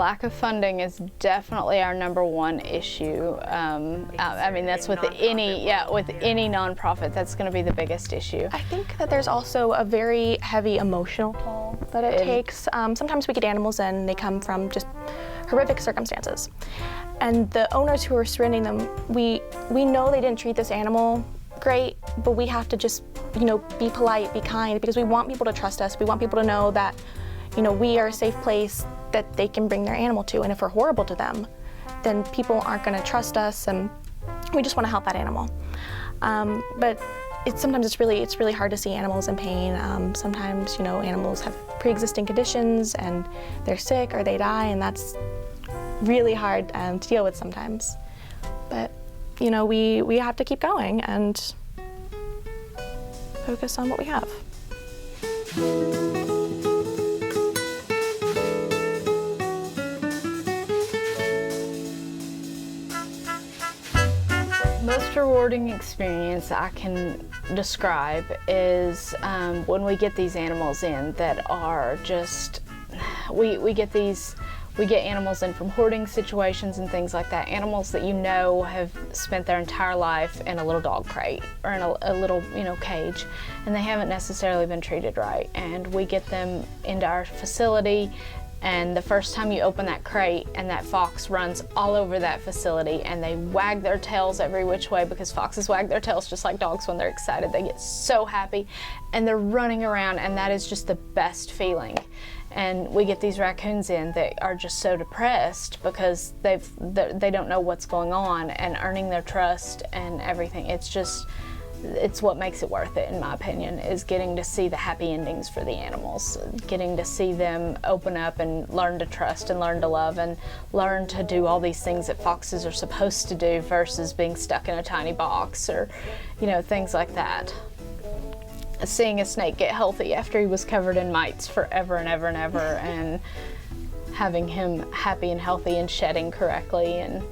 lack of funding is definitely our number one issue. I mean, that's with any nonprofit, that's going to be the biggest issue. I think that there's also a very heavy emotional toll that it takes. Sometimes we get animals in, they come from just horrific circumstances. And the owners who are surrendering them, we know they didn't treat this animal great, but we have to just, be polite, be kind, because we want people to trust us. We want people to know that, we are a safe place that they can bring their animal to. And if we're horrible to them, then people aren't going to trust us, and we just want to help that animal. But sometimes it's really hard to see animals in pain. Sometimes, animals have pre-existing conditions and they're sick or they die, and that's really hard to deal with sometimes. But, we have to keep going and focus on what we have. Most rewarding experience I can describe is when we get these animals in that are just, we get animals in from hoarding situations and things like that, animals that have spent their entire life in a little dog crate or in a little, cage, and they haven't necessarily been treated right. And we get them into our facility, and the first time you open that crate and that fox runs all over that facility and they wag their tails every which way, because foxes wag their tails just like dogs when they're excited. They get so happy and they're running around, and that is just the best feeling. And we get these raccoons in that are just so depressed because they don't know what's going on, and earning their trust and everything. It's what makes it worth it, in my opinion, is getting to see the happy endings for the animals, getting to see them open up and learn to trust and learn to love and learn to do all these things that foxes are supposed to do versus being stuck in a tiny box or, things like that. Seeing a snake get healthy after he was covered in mites forever and ever and ever, and having him happy and healthy and shedding correctly. And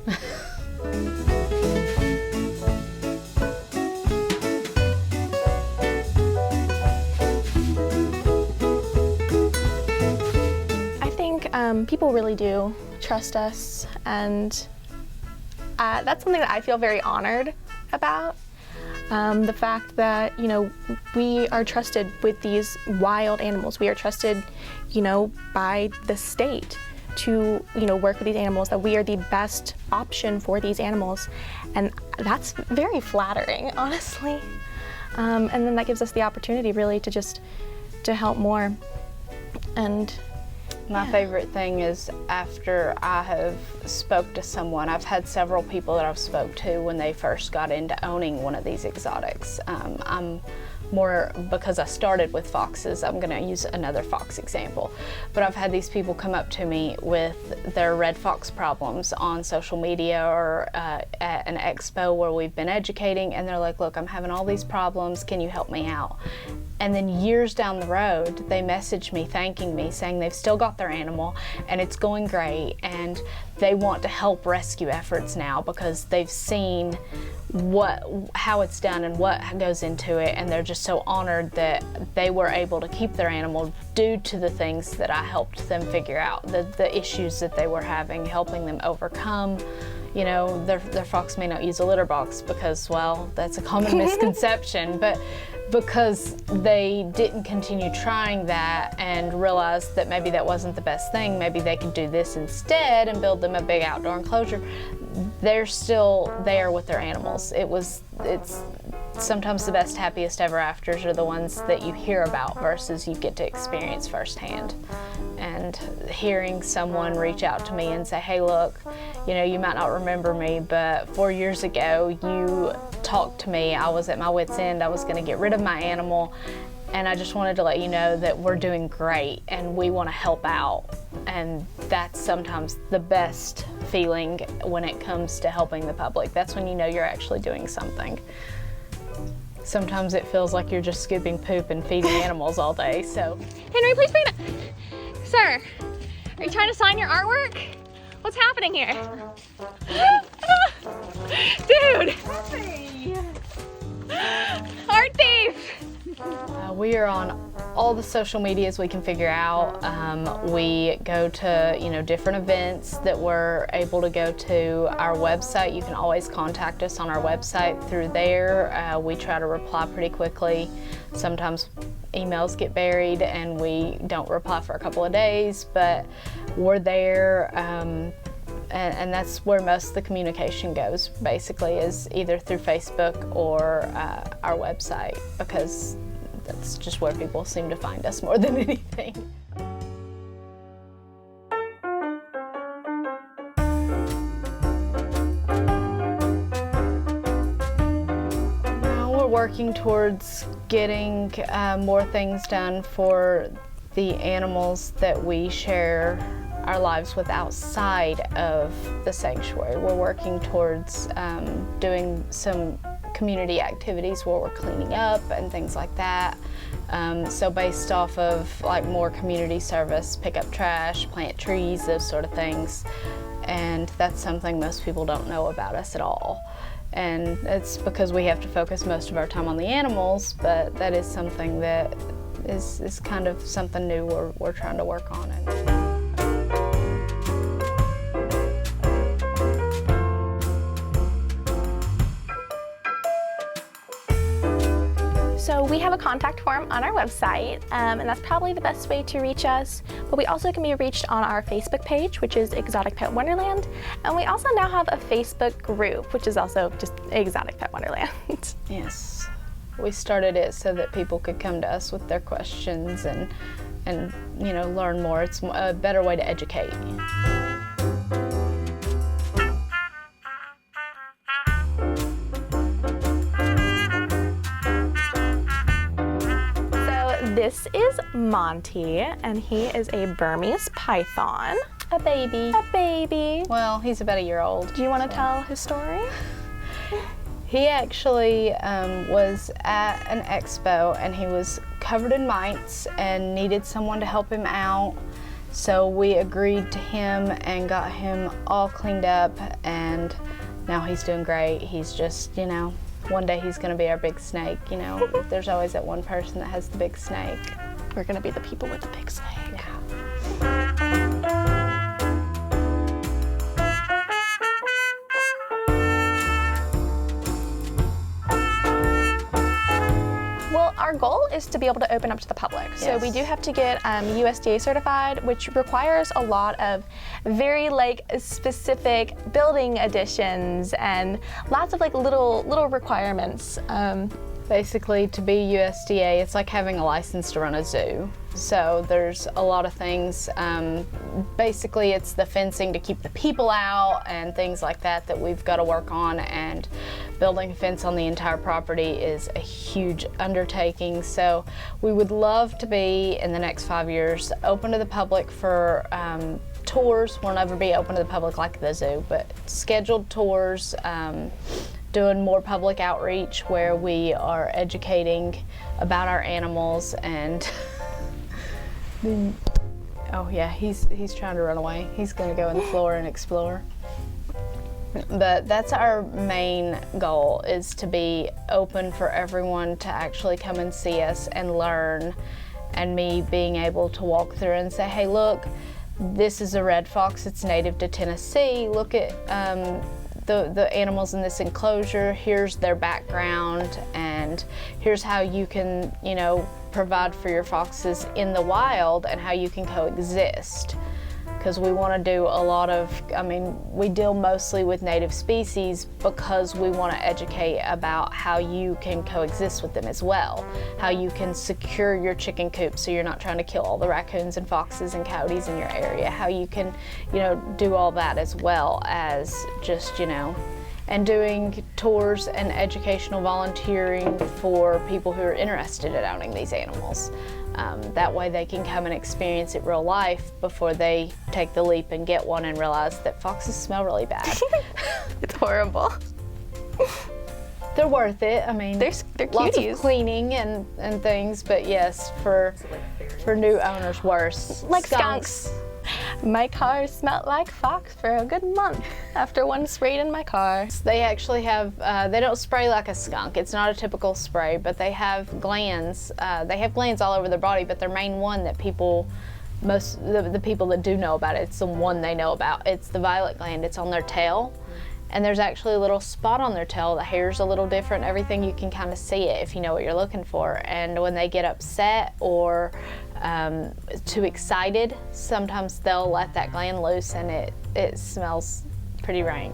I think people really do trust us, and that's something that I feel very honored about. The fact that, we are trusted with these wild animals. We are trusted, by the state to, work with these animals, that we are the best option for these animals. And that's very flattering, honestly. And then that gives us the opportunity really to help more. And my favorite thing is after I have spoke to someone, I've had several people that I've spoke to when they first got into owning one of these exotics. I'm more, because I started with foxes, I'm gonna use another fox example, but I've had these people come up to me with their red fox problems on social media or at an expo where we've been educating, and they're like, look, I'm having all these problems, can you help me out? And then years down the road, they message me thanking me, saying they've still got their animal and it's going great, and they want to help rescue efforts now because they've seen how it's done and what goes into it, and they're just so honored that they were able to keep their animal due to the things that I helped them figure out, the issues that they were having, helping them overcome. Their fox may not use a litter box because, well, that's a common misconception, but because they didn't continue trying that and realized that maybe that wasn't the best thing, maybe they could do this instead and build them a big outdoor enclosure, they're still there with their animals. It's sometimes the best, happiest ever afters are the ones that you hear about versus you get to experience firsthand. And hearing someone reach out to me and say, hey, look, you might not remember me, but 4 years ago you talked to me. I was at my wit's end. I was going to get rid of my animal, and I just wanted to let you know that we're doing great and we want to help out. And that's sometimes the best feeling when it comes to helping the public. That's when you know you're actually doing something. Sometimes it feels like you're just scooping poop and feeding animals all day, so. Henry, please bring it. Sir, are you trying to sign your artwork? What's happening here? Dude! Hey. Art thief! We are on all the social medias we can figure out. We go to, different events that we're able to go to. Our website, you can always contact us on our website through there. We try to reply pretty quickly. Sometimes emails get buried and we don't reply for a couple of days, but we're there. And that's where most of the communication goes, basically, is either through Facebook or our website, because that's just where people seem to find us more than anything. Now we're working towards getting more things done for the animals that we share our lives with outside of the sanctuary. We're working towards doing some community activities where we're cleaning up and things like that. So based off of like more community service, pick up trash, plant trees, those sort of things. And that's something most people don't know about us at all. And it's because we have to focus most of our time on the animals, but that is something that is kind of something new we're trying to work on. So we have a contact form on our website, and that's probably the best way to reach us. But we also can be reached on our Facebook page, which is Exotic Pet Wonderland. And we also now have a Facebook group, which is also just Exotic Pet Wonderland. Yes. We started it so that people could come to us with their questions and learn more. It's a better way to educate. This is Monty, and he is a Burmese python. A baby. A baby. Well, he's about a year old. Do you want to tell his story? He actually was at an expo, and he was covered in mites and needed someone to help him out. So we agreed to him and got him all cleaned up, and now he's doing great. He's just, one day he's going to be our big snake, There's always that one person that has the big snake. We're going to be the people with the big snake. Yeah. Well, our goal is to be able to open up to the public. Yes. So we do have to get USDA certified, which requires a lot of very specific building additions and lots of little requirements. Basically, to be USDA, it's like having a license to run a zoo. So there's a lot of things. Basically, it's the fencing to keep the people out and things like that we've got to work on. And building a fence on the entire property is a huge undertaking. So we would love to be, in the next 5 years, open to the public for tours. We'll never be open to the public like the zoo, but scheduled tours. Doing more public outreach where we are educating about our animals and oh yeah, he's trying to run away. He's gonna go in the floor and explore. But that's our main goal, is to be open for everyone to actually come and see us and learn, and me being able to walk through and say, hey, look, this is a red fox, it's native to Tennessee. Look at the animals in this enclosure, here's their background, and here's how you can, provide for your foxes in the wild and how you can coexist. Because we want to do a lot of, we deal mostly with native species because we want to educate about how you can coexist with them as well. How you can secure your chicken coop so you're not trying to kill all the raccoons and foxes and coyotes in your area. How you can, do all that as well as just, and doing tours and educational volunteering for people who are interested in owning these animals. That way they can come and experience it real life before they take the leap and get one and realize that foxes smell really bad. It's horrible. They're worth it. They're lots cuties. of cleaning and things, but yes, for new owners, worse. Like skunks. My car smelled like fox for a good month after one sprayed in my car. They actually have, they don't spray like a skunk. It's not a typical spray, but they have glands. They have glands all over their body, but their main one that people, the people that do know about it, it's the one they know about. It's the violet gland. It's on their tail. And there's actually a little spot on their tail. The hair's a little different. Everything, you can kind of see it if you know what you're looking for. And when they get upset or too excited, sometimes they'll let that gland loose, and it smells pretty rank.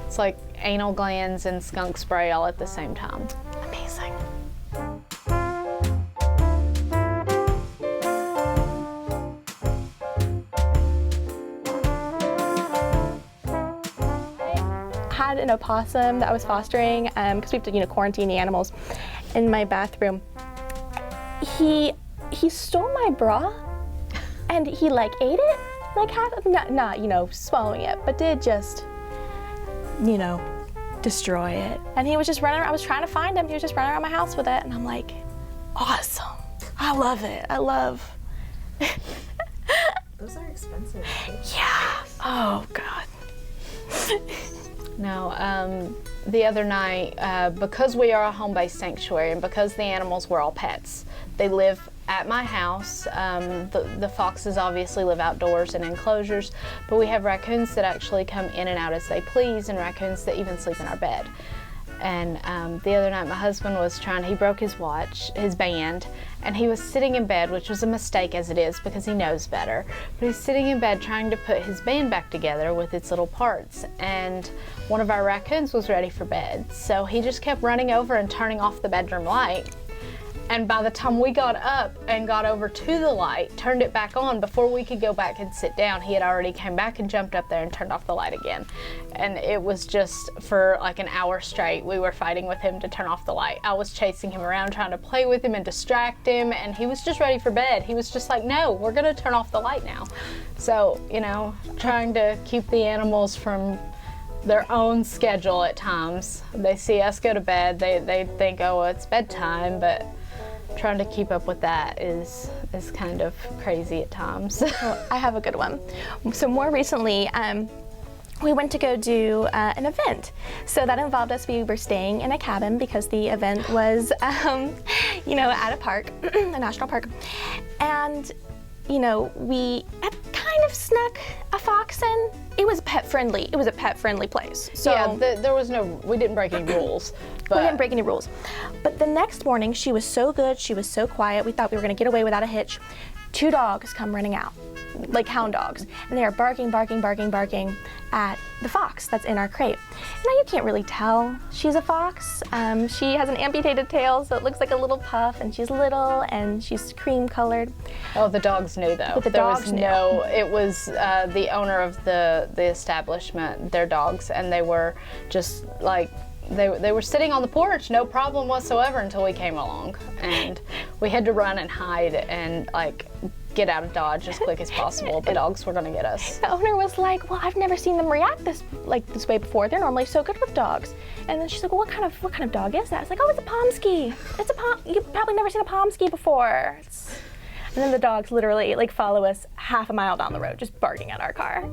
It's like anal glands and skunk spray all at the same time. Amazing. Had an opossum that I was fostering because we have to, quarantine the animals in my bathroom. He stole my bra and he ate it, half, not swallowing it, but did just, destroy it. And he was just running around. I was trying to find him. He was just running around my house with it, and I'm like, awesome. I love it. I love. Those are expensive. Yeah. Oh God. No, the other night, because we are a home-based sanctuary and because the animals were all pets, they live at my house. The foxes obviously live outdoors in enclosures, but we have raccoons that actually come in and out as they please, and raccoons that even sleep in our bed. And the other night my husband was he broke his watch, his band, and he was sitting in bed, which was a mistake as it is because he knows better. But he's sitting in bed trying to put his band back together with its little parts. And one of our raccoons was ready for bed. So he just kept running over and turning off the bedroom light. And by the time we got up and got over to the light, turned it back on, before we could go back and sit down, he had already came back and jumped up there and turned off the light again. And it was just for like an hour straight, we were fighting with him to turn off the light. I was chasing him around, trying to play with him and distract him, and he was just ready for bed. He was just like, no, we're gonna turn off the light now. So, trying to keep the animals from their own schedule at times. They see us go to bed, they think, oh, well, it's bedtime, but trying to keep up with that is kind of crazy at times. Well, I have a good one. So more recently, we went to go do an event. So that involved us, we were staying in a cabin because the event was, at a park, a national park. And, we had kind of snuck a fox in. It was pet friendly. It was a pet friendly place. So yeah, there was we didn't break any rules. We didn't break any rules. But the next morning, she was so good, she was so quiet, we thought we were gonna get away without a hitch. 2 dogs come running out, like hound dogs, and they are barking at the fox that's in our crate. Now you can't really tell she's a fox. She has an amputated tail, so it looks like a little puff, and she's little, and she's cream colored. Oh, the dogs knew though. But the dogs knew. It was the owner of the establishment, their dogs, and they were just like, they were sitting on the porch, no problem whatsoever, until we came along, and we had to run and hide and get out of Dodge as quick as possible. The dogs were gonna get us. The owner was like, well, I've never seen them react this way before. They're normally so good with dogs. And then she's like, well, what kind of dog is that? I was like, oh, it's a Pomsky. You've probably never seen a Pomsky before. And then the dogs literally follow us half a mile down the road, just barking at our car.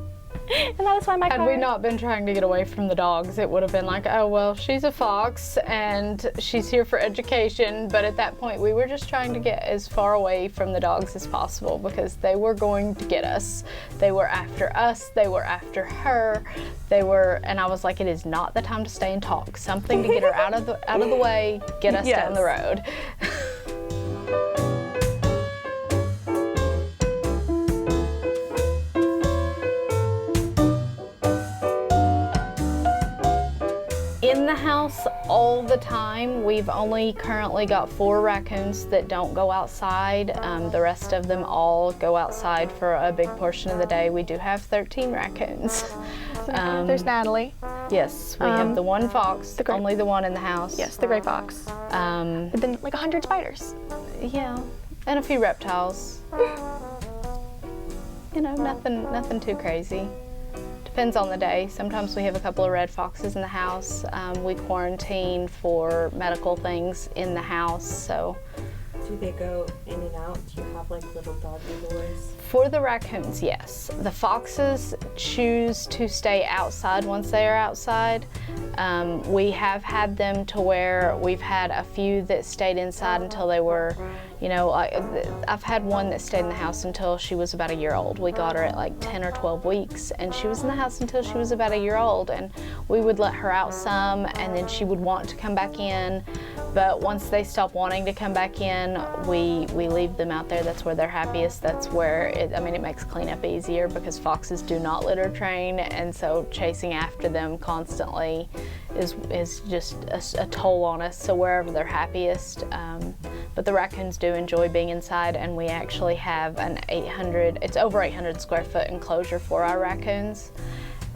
And that is why my car... Had we not been trying to get away from the dogs, it would have been like, oh, well, she's a fox and she's here for education. But at that point, we were just trying to get as far away from the dogs as possible because they were going to get us. They were after us. They were after her. And I was like, it is not the time to stay and talk. Something to get her out of the way, get us down the road. In the house all the time. We've only currently got 4 raccoons that don't go outside. The rest of them all go outside for a big portion of the day. We do have 13 raccoons. There's Natalie. Yes, we have the one fox, only the one in the house. Yes, the gray fox. There've been 100 spiders. Yeah, and a few reptiles. Nothing too crazy. Depends on the day. Sometimes we have a couple of red foxes in the house. We quarantine for medical things in the house, so Do they go in and out? Do you have like little doggy doors? For the raccoons, yes. The foxes choose to stay outside once they are outside. We have had them to where we've had a few that stayed inside until they were, you know, I've had one that stayed in the house until she was about a year old. We got her at like 10 or 12 weeks, and she was in the house until she was about a year old, and we would let her out some, and then she would want to come back in. But once they stop wanting to come back in, we leave them out there. That's where they're happiest. That's where it makes cleanup easier, because foxes do not litter train, and so chasing after them constantly is just a toll on us. So wherever they're happiest. But the raccoons do enjoy being inside, and we actually have it's over 800 square foot enclosure for our raccoons.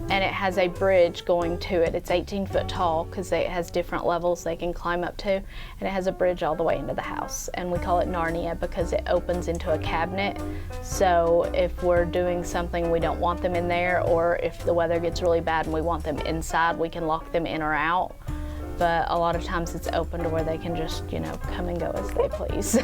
And it has a bridge going to it. It's 18 foot tall because it has different levels they can climb up to, and it has a bridge all the way into the house. And we call it Narnia because it opens into a cabinet. So if we're doing something we don't want them in there, or if the weather gets really bad and we want them inside, we can lock them in or out. But a lot of times it's open to where they can just, you know, come and go as they please.